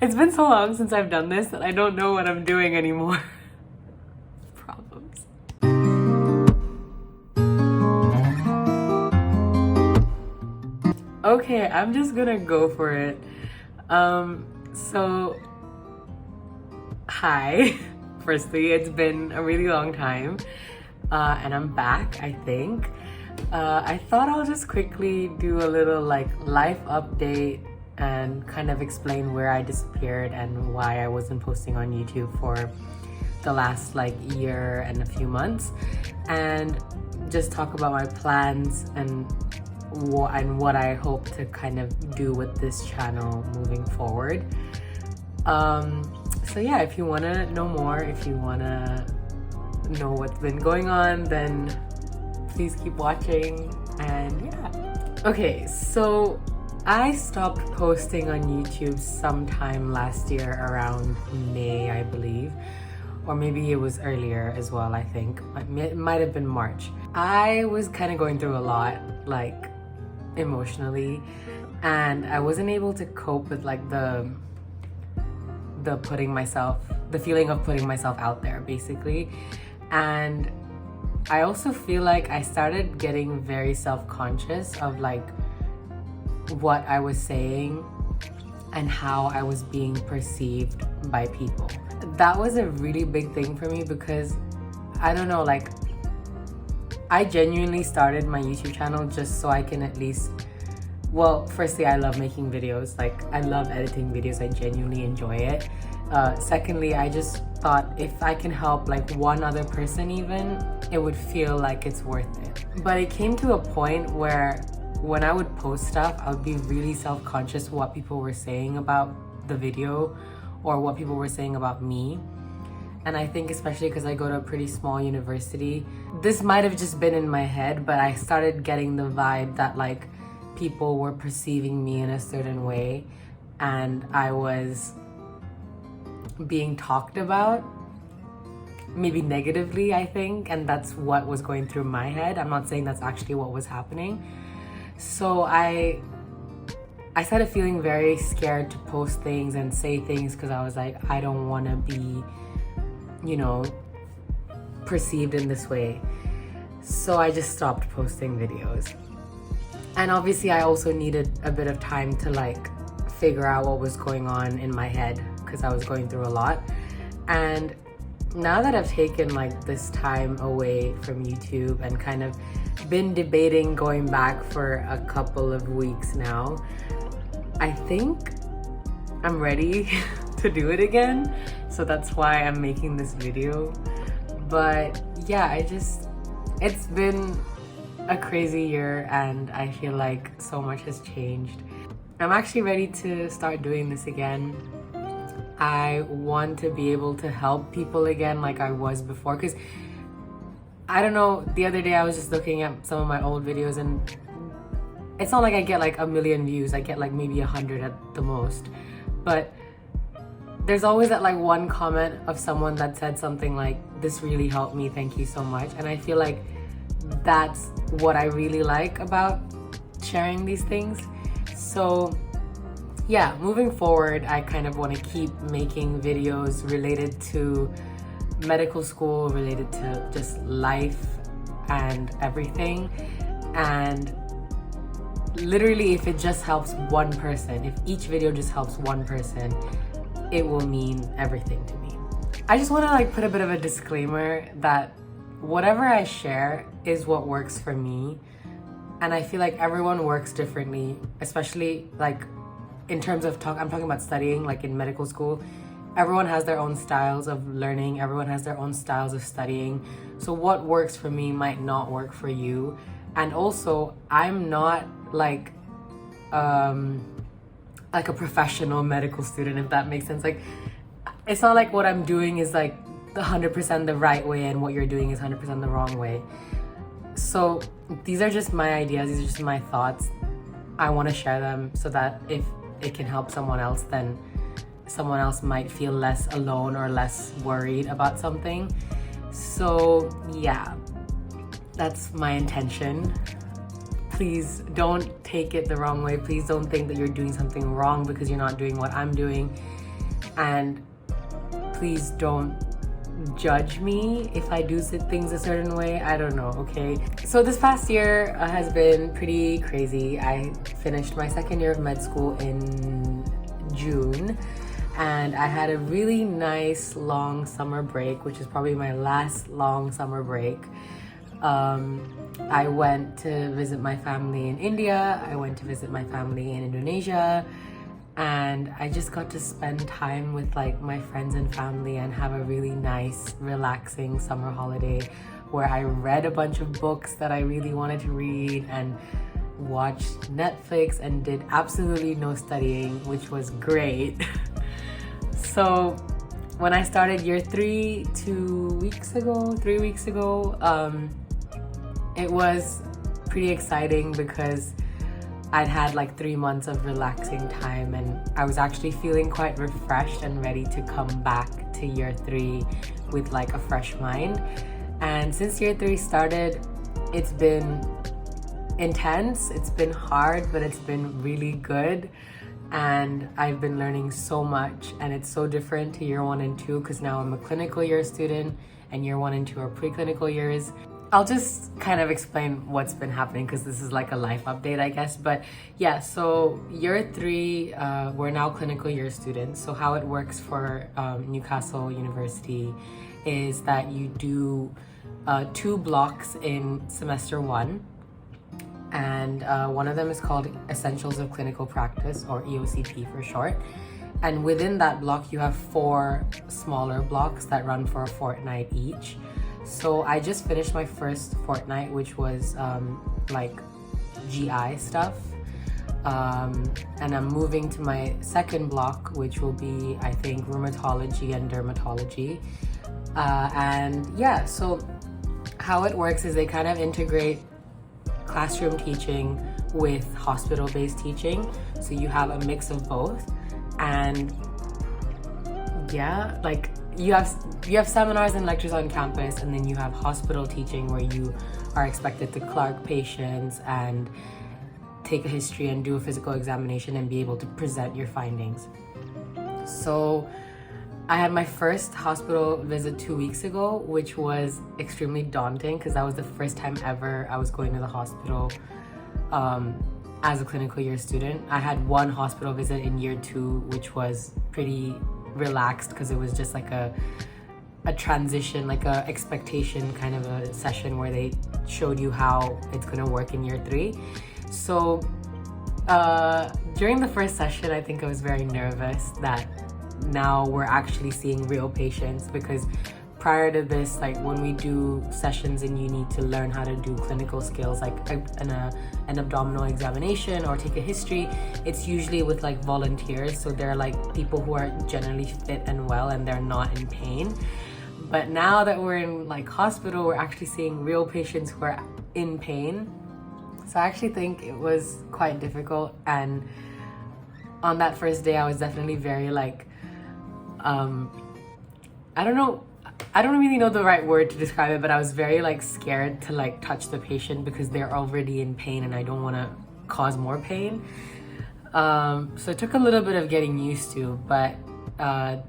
It's been so long since I've done this that I don't know what I'm doing anymore. Problems. Okay, I'm just gonna go for it. So, hi. Firstly, it's been a really long time, and I'm back, I think. I thought I'll just quickly do a little like life update and kind of explain where I disappeared and why I wasn't posting on YouTube for the last like year and a few months, and just talk about my plans and what I hope to kind of do with this channel moving forward. So yeah, if you want to know more, if you want to know what's been going on, then please keep watching. And yeah. Okay, so I stopped posting on YouTube sometime last year around May, I believe. Or maybe it was earlier as well, I think. It might have been March. I was kind of going through a lot, like emotionally, and I wasn't able to cope with like the feeling of putting myself out there, basically. And I also feel like I started getting very self-conscious of like what I was saying and how I was being perceived by people. That was a really big thing for me because I don't know, like I genuinely started my YouTube channel just so I can at least, well, firstly, I love making videos. Like I love editing videos. I genuinely enjoy it. Secondly, I just thought if I can help like one other person even, it would feel like it's worth it. But it came to a point where when I would post stuff, I would be really self-conscious what people were saying about the video or what people were saying about me. And I think especially because I go to a pretty small university, this might have just been in my head, but I started getting the vibe that like people were perceiving me in a certain way and I was being talked about, maybe negatively, I think, and that's what was going through my head. I'm not saying that's actually what was happening. So I started feeling very scared to post things and say things because I was like, I don't want to be, you know, perceived in this way. So I just stopped posting videos. And obviously I also needed a bit of time to like figure out what was going on in my head because I was going through a lot. And now that I've taken like this time away from YouTube and kind of been debating going back for a couple of weeks now, I think I'm ready to do it again. So that's why I'm making this video. But yeah, it's been a crazy year and I feel like so much has changed. I'm actually ready to start doing this again. I want to be able to help people again like I was before, because I don't know, the other day I was just looking at some of my old videos and it's not like I get like 1 million views. I get like maybe 100 at the most. But there's always that like one comment of someone that said something like, this really helped me, thank you so much. And I feel like that's what I really like about sharing these things. So yeah, moving forward, I kind of want to keep making videos related to medical school, related to just life and everything. And literally, if it just helps one person, if each video just helps one person, it will mean everything to me. I just want to like put a bit of a disclaimer that whatever I share is what works for me. And I feel like everyone works differently, especially like in terms of I'm talking about studying, like in medical school. Everyone has their own styles of learning. Everyone has their own styles of studying. So what works for me might not work for you. And also, I'm not like a professional medical student, if that makes sense. Like, it's not like what I'm doing is like 100% the right way and what you're doing is 100% the wrong way. So these are just my ideas. These are just my thoughts. I want to share them so that if it can help someone else, then someone else might feel less alone or less worried about something. So yeah, that's my intention. Please don't take it the wrong way. Please don't think that you're doing something wrong because you're not doing what I'm doing. and please don't judge me if I do things a certain way. I don't know, okay? So this past year has been pretty crazy. I finished my second year of med school in June, and I had a really nice long summer break, which is probably my last long summer break. I went to visit my family in India, I went to visit my family in Indonesia, and I just got to spend time with like my friends and family and have a really nice, relaxing summer holiday where I read a bunch of books that I really wanted to read and watched Netflix and did absolutely no studying, which was great. So when I started year 3 3 weeks ago, it was pretty exciting because I'd had like 3 months of relaxing time, and I was actually feeling quite refreshed and ready to come back to year 3 with like a fresh mind. And since year 3 started, it's been intense, it's been hard, but it's been really good. And I've been learning so much, and it's so different to year 1 and 2 because now I'm a clinical year student and year 1 and 2 are preclinical years. I'll just kind of explain what's been happening because this is like a life update, I guess. But yeah, so year 3, we're now clinical year students. So how it works for Newcastle University is that you do 2 blocks in semester 1. And one of them is called Essentials of Clinical Practice, or EOCP for short. And within that block, you have 4 smaller blocks that run for a fortnight each. So I just finished my first fortnight, which was like GI stuff. And I'm moving to my second block, which will be, I think, rheumatology and dermatology. And yeah, so how it works is they kind of integrate classroom teaching with hospital-based teaching. So you have a mix of both. And yeah, like you have seminars and lectures on campus, and then you have hospital teaching where you are expected to clerk patients and take a history and do a physical examination and be able to present your findings. So I had my first hospital visit 2 weeks ago, which was extremely daunting because that was the first time ever I was going to the hospital as a clinical year student. I had one hospital visit in year 2, which was pretty relaxed because it was just like a transition, like a expectation kind of a session where they showed you how it's going to work in year 3. So during the first session, I think I was very nervous that now we're actually seeing real patients, because prior to this, like when we do sessions and you need to learn how to do clinical skills like an abdominal examination or take a history, it's usually with like volunteers. So they're like people who are generally fit and well and they're not in pain. But now that we're in like hospital, we're actually seeing real patients who are in pain. So I actually think it was quite difficult. And on that first day, I was definitely very like, I don't really know the right word to describe it, but I was very like scared to like touch the patient because they're already in pain and I don't want to cause more pain. So it took a little bit of getting used to, but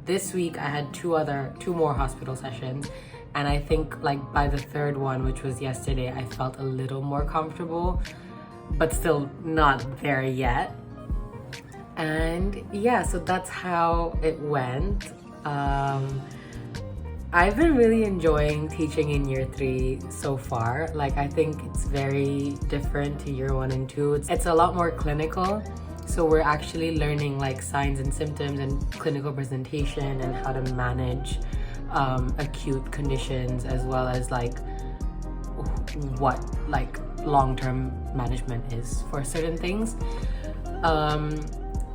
this week I had two more hospital sessions, and I think like by the third one, which was yesterday, I felt a little more comfortable, but still not there yet. And yeah, so that's how it went. I've been really enjoying teaching in year 3 so far. Like I think it's very different to year 1 and 2. It's a lot more clinical. So we're actually learning like signs and symptoms and clinical presentation and how to manage acute conditions, as well as like what like long-term management is for certain things.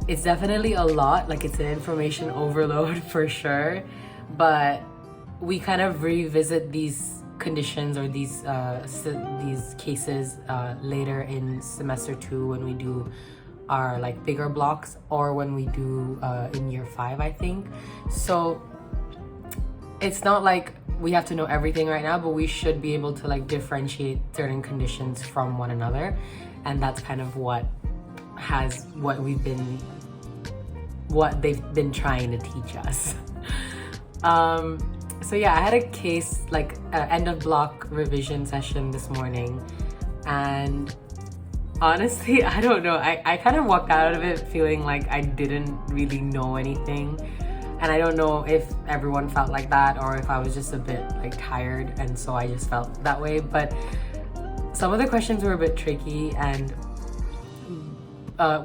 It's definitely a lot, like it's an information overload for sure, but we kind of revisit these conditions or these cases later in semester 2 when we do our like bigger blocks, or when we do in year 5, I think. So it's not like we have to know everything right now, but we should be able to like differentiate certain conditions from one another, and that's kind of what we've been what they've been trying to teach us. So yeah, I had a case, like end of block revision session this morning, and honestly, I don't know, I kind of walked out of it feeling like I didn't really know anything. And I don't know if everyone felt like that or if I was just a bit like tired and so I just felt that way. But some of the questions were a bit tricky, and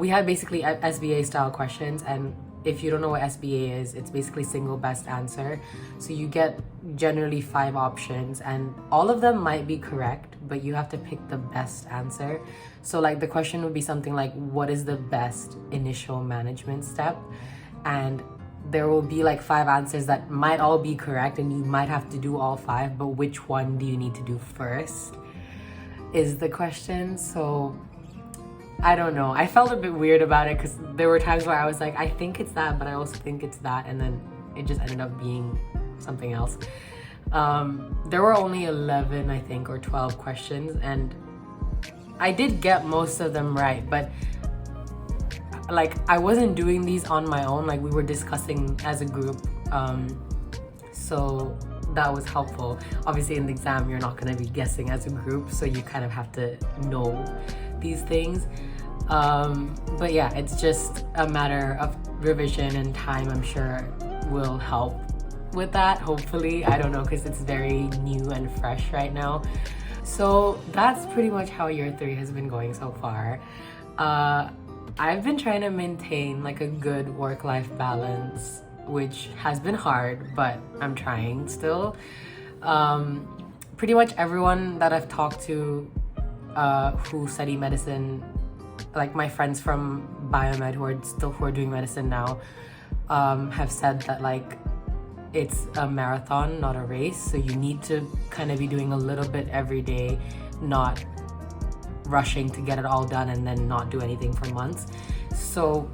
we had basically SBA style questions. And if you don't know what SBA is, it's basically single best answer. So you get generally 5 options and all of them might be correct, but you have to pick the best answer. So like the question would be something like, what is the best initial management step? And there will be like 5 answers that might all be correct and you might have to do all 5, but which one do you need to do first is the question. So I don't know, I felt a bit weird about it because there were times where I was like, I think it's that, but I also think it's that, and then it just ended up being something else. There were only 11, I think, or 12 questions, and I did get most of them right, but like I wasn't doing these on my own, like we were discussing as a group, so that was helpful. Obviously in the exam you're not going to be guessing as a group, so you kind of have to know these things, but yeah, it's just a matter of revision and time. I'm sure will help with that, hopefully. I don't know, because it's very new and fresh right now. So that's pretty much how year 3 has been going so far. I've been trying to maintain like a good work-life balance, which has been hard, but I'm trying still. Pretty much everyone that I've talked to who study medicine, like my friends from biomed who are doing medicine now, have said that like it's a marathon, not a race. So you need to kind of be doing a little bit every day, not rushing to get it all done and then not do anything for months. So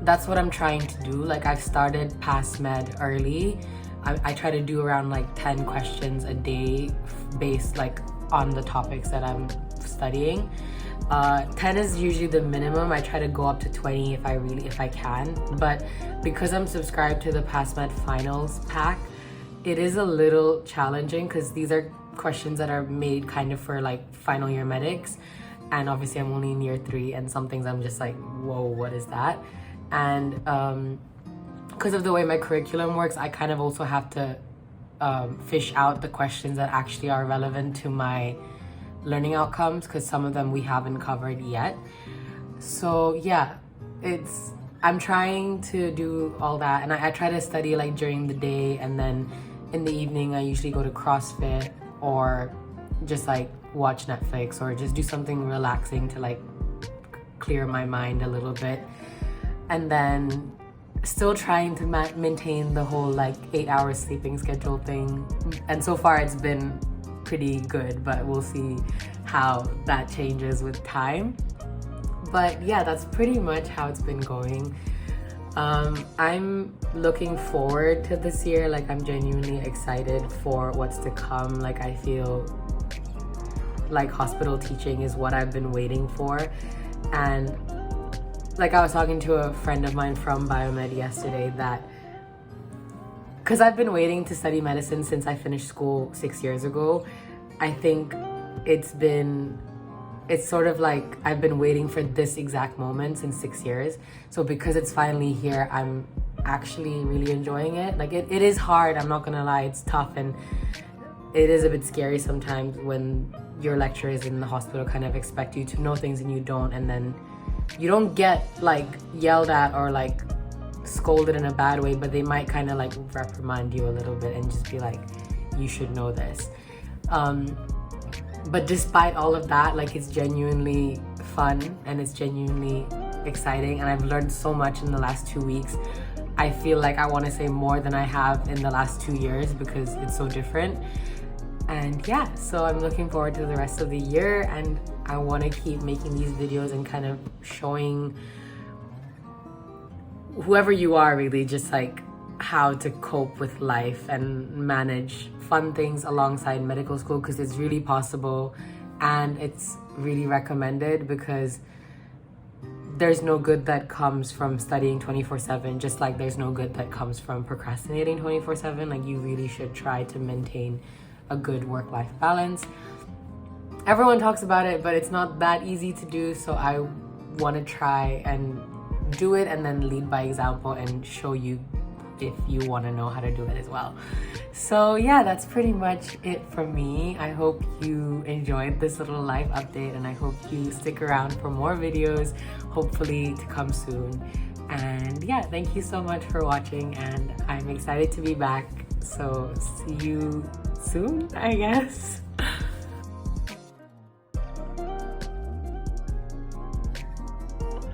that's what I'm trying to do. Like I've started past med early. I try to do around like 10 questions a day based like on the topics that I'm studying. 10 is usually the minimum. I try to go up to 20 if I can, but because I'm subscribed to the past med finals pack, it is a little challenging because these are questions that are made kind of for like final year medics, and obviously I'm only in year 3, and some things I'm just like, whoa, what is that? And because of the way my curriculum works, I kind of also have to fish out the questions that actually are relevant to my learning outcomes, because some of them we haven't covered yet. So yeah, I'm trying to do all that, and I try to study like during the day, and then in the evening I usually go to CrossFit or just like watch Netflix or just do something relaxing to like clear my mind a little bit. And then still trying to maintain the whole like 8-hour sleeping schedule thing, and so far it's been pretty good, but we'll see how that changes with time. But yeah, that's pretty much how it's been going. I'm looking forward to this year. Like I'm genuinely excited for what's to come. Like I feel like hospital teaching is what I've been waiting for. And like I was talking to a friend of mine from biomed yesterday that, because I've been waiting to study medicine since I finished school 6 years ago, I think it's sort of like I've been waiting for this exact moment since 6 years. So because it's finally here, I'm actually really enjoying it. Like it is hard, I'm not gonna lie, it's tough, and it is a bit scary sometimes when your lecturers in the hospital kind of expect you to know things and you don't, and then you don't get like yelled at or like scolded in a bad way, but they might kind of like reprimand you a little bit and just be like, you should know this. But despite all of that, like it's genuinely fun and it's genuinely exciting, and I've learned so much in the last 2 weeks. I feel like I want to say more than I have in the last 2 years because it's so different. And yeah, so I'm looking forward to the rest of the year, and I want to keep making these videos and kind of showing whoever you are really just like how to cope with life and manage fun things alongside medical school, because it's really possible and it's really recommended, because there's no good that comes from studying 24/7, just like there's no good that comes from procrastinating 24/7. Like, you really should try to maintain a good work-life balance. Everyone talks about it, but it's not that easy to do, so I want to try and do it and then lead by example and show you if you want to know how to do it as well. So yeah, that's pretty much it from me. I hope you enjoyed this little life update, and I hope you stick around for more videos, hopefully to come soon. And yeah, thank you so much for watching, and I'm excited to be back. So see you soon, I guess.